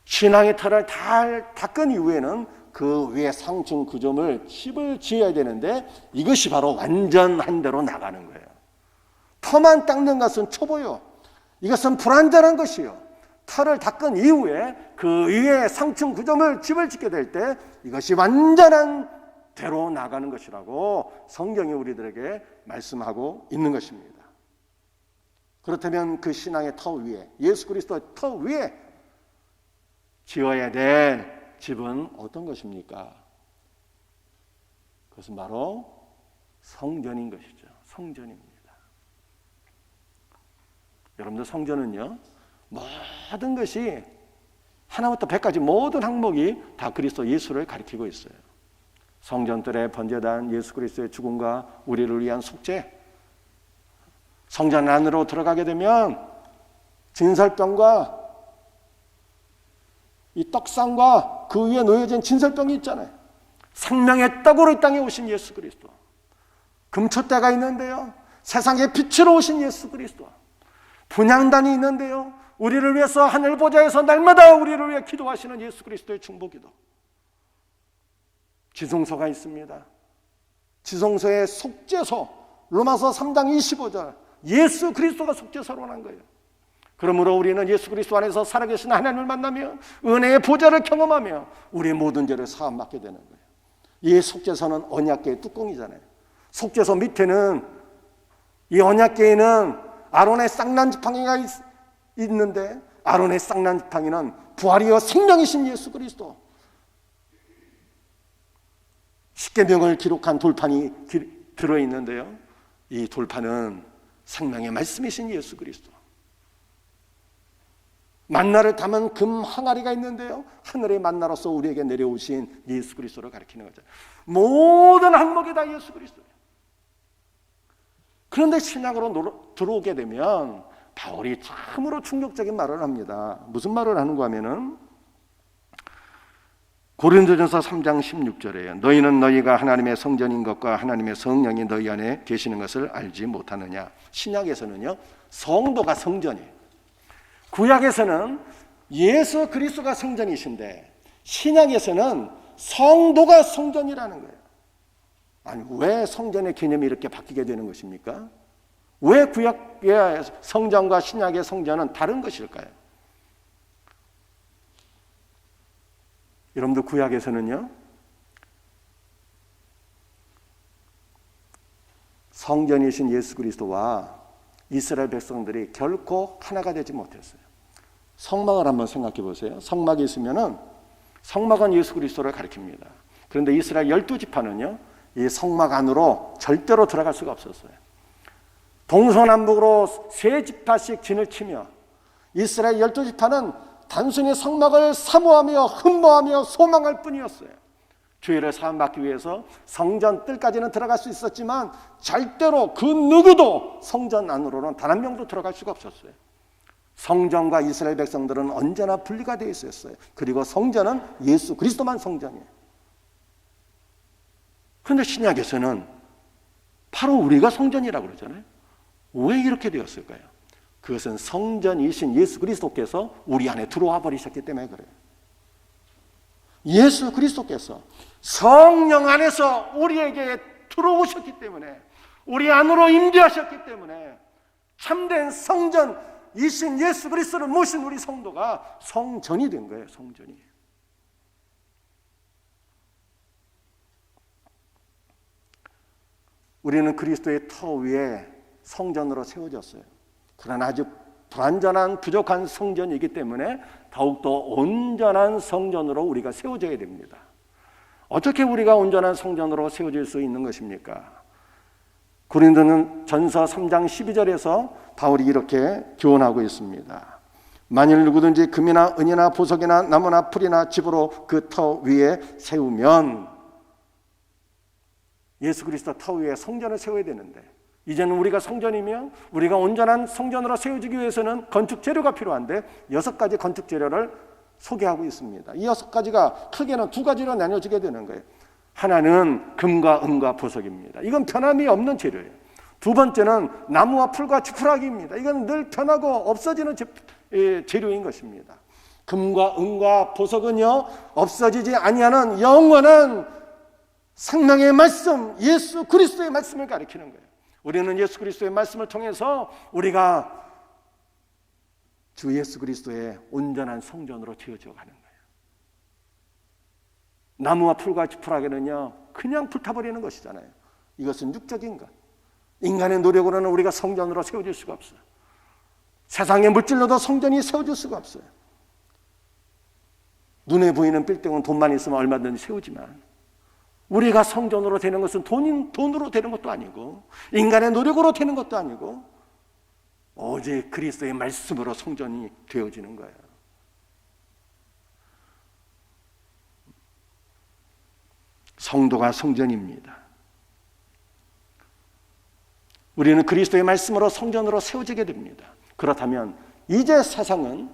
신앙의 털을 다 닦은 이후에는 그 위에 상층 구조물 집을 지어야 되는데 이것이 바로 완전한 대로 나가는 거예요. 터만 닦는 것은 초보요. 이것은 불완전한 것이요. 터를 닦은 이후에 그 위에 상층 구조물 집을 짓게 될 때 이것이 완전한 대로 나가는 것이라고 성경이 우리들에게 말씀하고 있는 것입니다. 그렇다면 그 신앙의 터 위에, 예수 그리스도의 터 위에 지어야 될 집은 어떤 것입니까? 그것은 바로 성전인 것이죠. 성전입니다. 여러분들, 성전은요, 모든 것이 하나부터 100까지 모든 항목이 다 그리스도 예수를 가리키고 있어요. 성전들의 번제단, 예수 그리스도의 죽음과 우리를 위한 속죄. 성전 안으로 들어가게 되면 진설병과 이 떡상과 그 위에 놓여진 진설병이 있잖아요. 생명의 떡으로 이 땅에 오신 예수 그리스도. 금초대가 있는데요, 세상의 빛으로 오신 예수 그리스도. 분향단이 있는데요, 우리를 위해서 하늘 보좌에서 날마다 우리를 위해 기도하시는 예수 그리스도의 중보기도. 지성소가 있습니다. 지성소의 속죄소, 로마서 3장 25절, 예수 그리스도가 속죄소로 난 거예요. 그러므로 우리는 예수 그리스도 안에서 살아계신 하나님을 만나며 은혜의 보좌를 경험하며 우리의 모든 죄를 사함받게 되는 거예요. 이 속죄소는 언약궤의 뚜껑이잖아요. 속죄소 밑에는, 이 언약궤에는 아론의 쌍난지팡이가 있는데 아론의 쌍난지팡이는 부활이요 생명이신 예수 그리스도, 십계명을 기록한 돌판이 들어있는데요. 이 돌판은 생명의 말씀이신 예수 그리스도. 만나를 담은 금 항아리가 있는데요. 하늘의 만나로서 우리에게 내려오신 예수 그리스도를 가리키는 거죠. 모든 항목이 다 예수 그리스도예요. 그런데 신약으로 들어오게 되면 바울이 참으로 충격적인 말을 합니다. 무슨 말을 하는가 하면은 고린도전서 3장 16절에요. 너희는 너희가 하나님의 성전인 것과 하나님의 성령이 너희 안에 계시는 것을 알지 못하느냐. 신약에서는요, 성도가 성전이에요. 구약에서는 예수 그리스도가 성전이신데 신약에서는 성도가 성전이라는 거예요. 아니, 왜 성전의 개념이 이렇게 바뀌게 되는 것입니까? 왜 구약의 성전과 신약의 성전은 다른 것일까요? 여러분들, 구약에서는요, 성전이신 예수 그리스도와 이스라엘 백성들이 결코 하나가 되지 못했어요. 성막을 한번 생각해 보세요. 성막이 있으면은 성막은 예수 그리스도를 가리킵니다. 그런데 이스라엘 12지파는요, 이 성막 안으로 절대로 들어갈 수가 없었어요. 동서남북으로 3지파씩 진을 치며 이스라엘 12지파는 단순히 성막을 사모하며 흠모하며 소망할 뿐이었어요. 죄를 사함받기 위해서 성전 뜰까지는 들어갈 수 있었지만 절대로 그 누구도 성전 안으로는 단 한 명도 들어갈 수가 없었어요. 성전과 이스라엘 백성들은 언제나 분리가 되어 있었어요. 그리고 성전은 예수 그리스도만 성전이에요. 그런데 신약에서는 바로 우리가 성전이라고 그러잖아요. 왜 이렇게 되었을까요? 그것은 성전이신 예수 그리스도께서 우리 안에 들어와 버리셨기 때문에 그래요. 예수 그리스도께서 성령 안에서 우리에게 들어오셨기 때문에, 우리 안으로 임재하셨기 때문에 참된 성전이신 예수 그리스도를 모신 우리 성도가 성전이 된 거예요. 성전이. 우리는 그리스도의 터 위에 성전으로 세워졌어요. 그러나 아주 불완전한 부족한 성전이기 때문에 더욱더 온전한 성전으로 우리가 세워져야 됩니다. 어떻게 우리가 온전한 성전으로 세워질 수 있는 것입니까? 고린도는 전서 3장 12절에서 바울이 이렇게 교훈하고 있습니다. 만일 누구든지 금이나 은이나 보석이나 나무나 풀이나 집으로 그 터 위에 세우면, 예수 그리스도 터 위에 성전을 세워야 되는데, 이제는 우리가 성전이며 우리가 온전한 성전으로 세워지기 위해서는 건축 재료가 필요한데 6가지 건축 재료를 소개하고 있습니다. 이 6가지가 크게는 2가지로 나뉘어지게 되는 거예요. 하나는 금과 은과 보석입니다. 이건 변함이 없는 재료예요. 두 번째는 나무와 풀과 지푸라기입니다. 이건 늘 변하고 없어지는 재료인 것입니다. 금과 은과 보석은요, 없어지지 아니하는 영원한 생명의 말씀, 예수 그리스도의 말씀을 가리키는 거예요. 우리는 예수 그리스도의 말씀을 통해서 우리가 주 예수 그리스도의 온전한 성전으로 지어져 가는 거예요. 나무와 풀과 지푸라기는요, 그냥 불타버리는 것이잖아요. 이것은 육적인 것. 인간의 노력으로는 우리가 성전으로 세워질 수가 없어요. 세상의 물질로도 성전이 세워질 수가 없어요. 눈에 보이는 빌딩은 돈만 있으면 얼마든지 세우지만, 우리가 성전으로 되는 것은 돈으로 되는 것도 아니고 인간의 노력으로 되는 것도 아니고 오직 그리스도의 말씀으로 성전이 되어지는 거예요. 성도가 성전입니다. 우리는 그리스도의 말씀으로 성전으로 세워지게 됩니다. 그렇다면 이제 세상은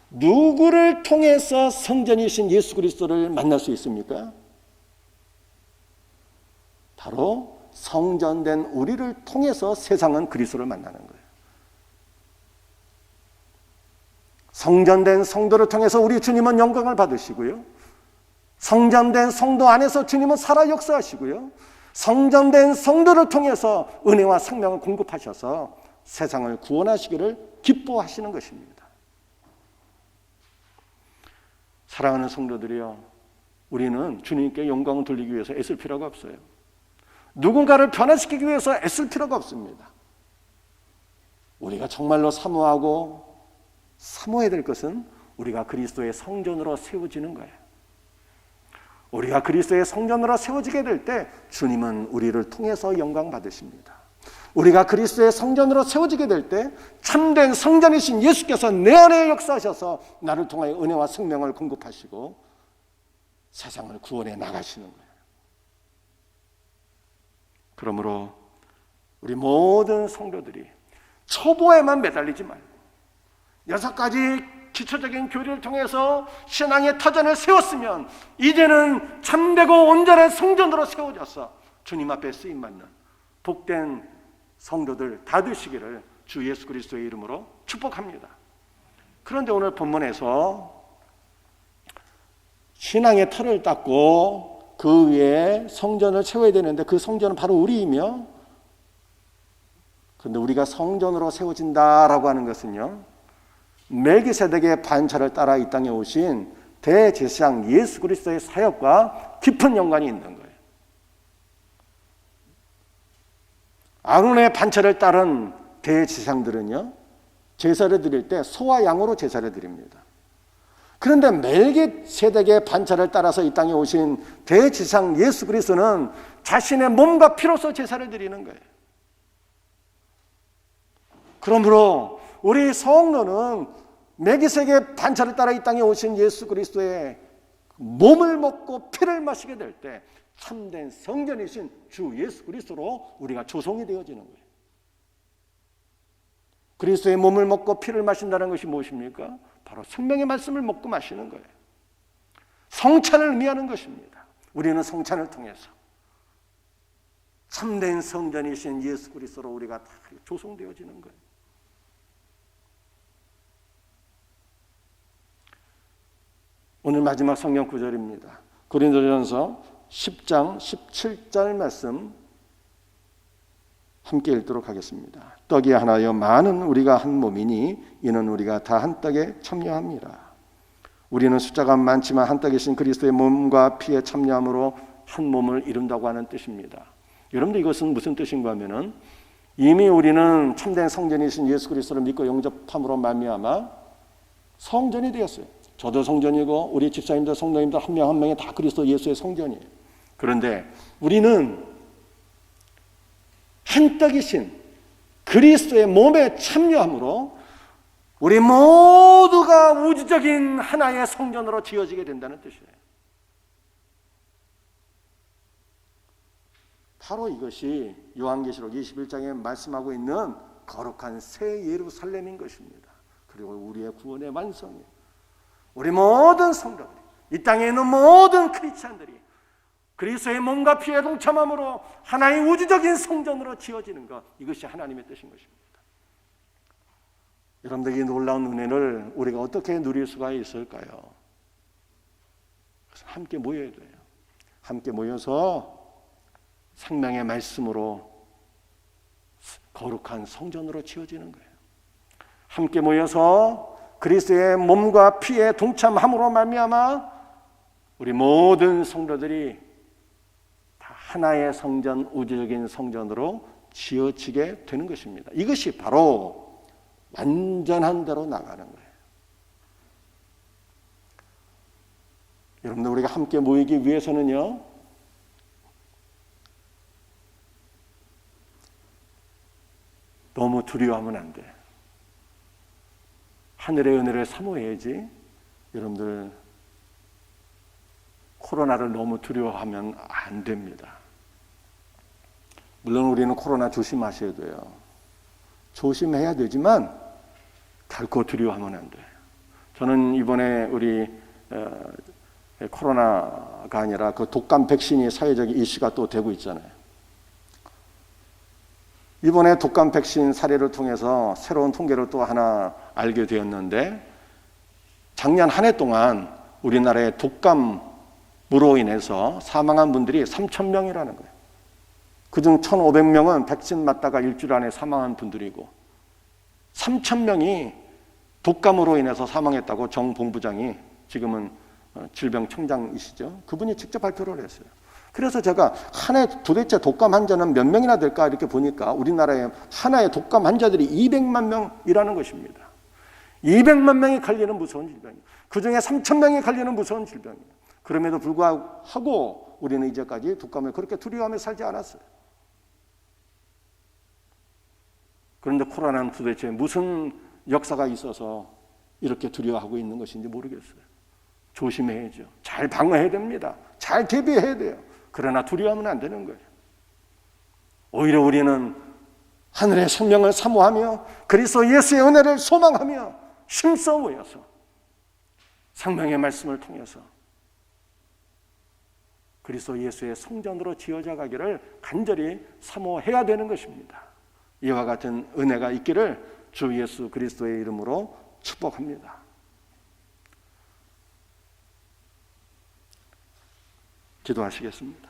누구를 통해서 성전이신 예수 그리스도를 만날 수 있습니까? 바로 성전된 우리를 통해서 세상은 그리스도를 만나는 거예요. 성전된 성도를 통해서 우리 주님은 영광을 받으시고요, 성전된 성도 안에서 주님은 살아 역사하시고요, 성전된 성도를 통해서 은혜와 생명을 공급하셔서 세상을 구원하시기를 기뻐하시는 것입니다. 사랑하는 성도들이요, 우리는 주님께 영광을 돌리기 위해서 애쓸 필요가 없어요. 누군가를 변화시키기 위해서 애쓸 필요가 없습니다. 우리가 정말로 사모해야 될 것은 우리가 그리스도의 성전으로 세워지는 거예요. 우리가 그리스도의 성전으로 세워지게 될 때 주님은 우리를 통해서 영광 받으십니다. 우리가 그리스도의 성전으로 세워지게 될 때 참된 성전이신 예수께서 내 안에 역사하셔서 나를 통하여 은혜와 생명을 공급하시고 세상을 구원해 나가시는 거예요. 그러므로 우리 모든 성도들이 초보에만 매달리지 말고 6가지 기초적인 교리를 통해서 신앙의 터전을 세웠으면 이제는 참되고 온전한 성전으로 세워져서 주님 앞에 쓰임받는 복된 성도들 다 되시기를 주 예수 그리스도의 이름으로 축복합니다. 그런데 오늘 본문에서 신앙의 터를 닦고 그 위에 성전을 세워야 되는데 그 성전은 바로 우리이며, 그런데 우리가 성전으로 세워진다라고 하는 것은요, 멜기세덱의 반차를 따라 이 땅에 오신 대제사장 예수 그리스도의 사역과 깊은 연관이 있는 거예요. 아론의 반차를 따른 대제사장들은요, 제사를 드릴 때 소와 양으로 제사를 드립니다. 그런데 멜기세덱의 반차를 따라서 이 땅에 오신 대제사장 예수 그리스도는 자신의 몸과 피로서 제사를 드리는 거예요. 그러므로 우리 성도는 멜기세덱의 반차를 따라 이 땅에 오신 예수 그리스도의 몸을 먹고 피를 마시게 될 때 참된 성전이신 주 예수 그리스도로 우리가 조성이 되어지는 거예요. 그리스도의 몸을 먹고 피를 마신다는 것이 무엇입니까? 바로 생명의 말씀을 먹고 마시는 거예요. 성찬을 의미하는 것입니다. 우리는 성찬을 통해서 참된 성전이신 예수 그리스도로 우리가 다 조성되어지는 거예요. 오늘 마지막 성경 구절입니다. 고린도전서 10장 17절 말씀 함께 읽도록 하겠습니다. 떡이 하나여 많은 우리가 한 몸이니 이는 우리가 다 한 떡에 참여합니다. 우리는 숫자가 많지만 한 떡이신 그리스도의 몸과 피에 참여함으로 한 몸을 이룬다고 하는 뜻입니다. 여러분들 이것은 무슨 뜻인가 하면은 이미 우리는 참된 성전이신 예수 그리스도를 믿고 영접함으로 말미암아 성전이 되었어요. 저도 성전이고 우리 집사님들 성도님들 한 명 한 명이 다 그리스도 예수의 성전이에요. 그런데 우리는 한 떡이신 그리스도의 몸에 참여함으로 우리 모두가 우주적인 하나의 성전으로 지어지게 된다는 뜻이에요. 바로 이것이 요한계시록 21장에 말씀하고 있는 거룩한 새 예루살렘인 것입니다. 그리고 우리의 구원의 완성이에요. 우리 모든 성도들이, 이 땅에 있는 모든 크리스찬들이 그리스도의 몸과 피에 동참함으로 하나의 우주적인 성전으로 지어지는 것, 이것이 하나님의 뜻인 것입니다. 여러분들 이 놀라운 은혜를 우리가 어떻게 누릴 수가 있을까요? 그래서 함께 모여야 돼요. 함께 모여서 생명의 말씀으로 거룩한 성전으로 지어지는 거예요. 함께 모여서 그리스도의 몸과 피에 동참함으로 말미암아 우리 모든 성도들이 다 하나의 성전, 우주적인 성전으로 지어지게 되는 것입니다. 이것이 바로 완전한 대로 나가는 거예요. 여러분들 우리가 함께 모이기 위해서는요, 너무 두려워하면 안 돼. 하늘의 은혜를 사모해야지. 여러분들 코로나를 너무 두려워하면 안 됩니다. 물론 우리는 코로나 조심하셔야 돼요. 조심해야 되지만 결코 두려워하면 안 돼요. 저는 이번에 우리 코로나가 아니라 그 독감 백신이 사회적 이슈가 또 되고 있잖아요. 이번에 독감 백신 사례를 통해서 새로운 통계를 또 하나 알게 되었는데, 작년 한 해 동안 우리나라의 독감으로 인해서 사망한 분들이 3,000명이라는 거예요. 그중 1,500명은 백신 맞다가 일주일 안에 사망한 분들이고 3,000명이 독감으로 인해서 사망했다고 정 본부장이, 지금은 질병청장이시죠, 그분이 직접 발표를 했어요. 그래서 제가 한 해 도대체 독감 환자는 몇 명이나 될까 이렇게 보니까 우리나라에 하나의 독감 환자들이 200만 명이라는 것입니다. 200만 명이 걸리는 무서운 질병이에요. 그중에 3,000명이 걸리는 무서운 질병이에요. 그럼에도 불구하고 우리는 이제까지 독감을 그렇게 두려워하며 살지 않았어요. 그런데 코로나는 도대체 무슨 역사가 있어서 이렇게 두려워하고 있는 것인지 모르겠어요. 조심해야죠. 잘 방어해야 됩니다. 잘 대비해야 돼요. 그러나 두려워하면 안 되는 거예요. 오히려 우리는 하늘의 생명을 사모하며 그리스도 예수의 은혜를 소망하며 힘써 모여서 생명의 말씀을 통해서 그리스도 예수의 성전으로 지어져 가기를 간절히 사모해야 되는 것입니다. 이와 같은 은혜가 있기를 주 예수 그리스도의 이름으로 축복합니다. 기도하시겠습니다.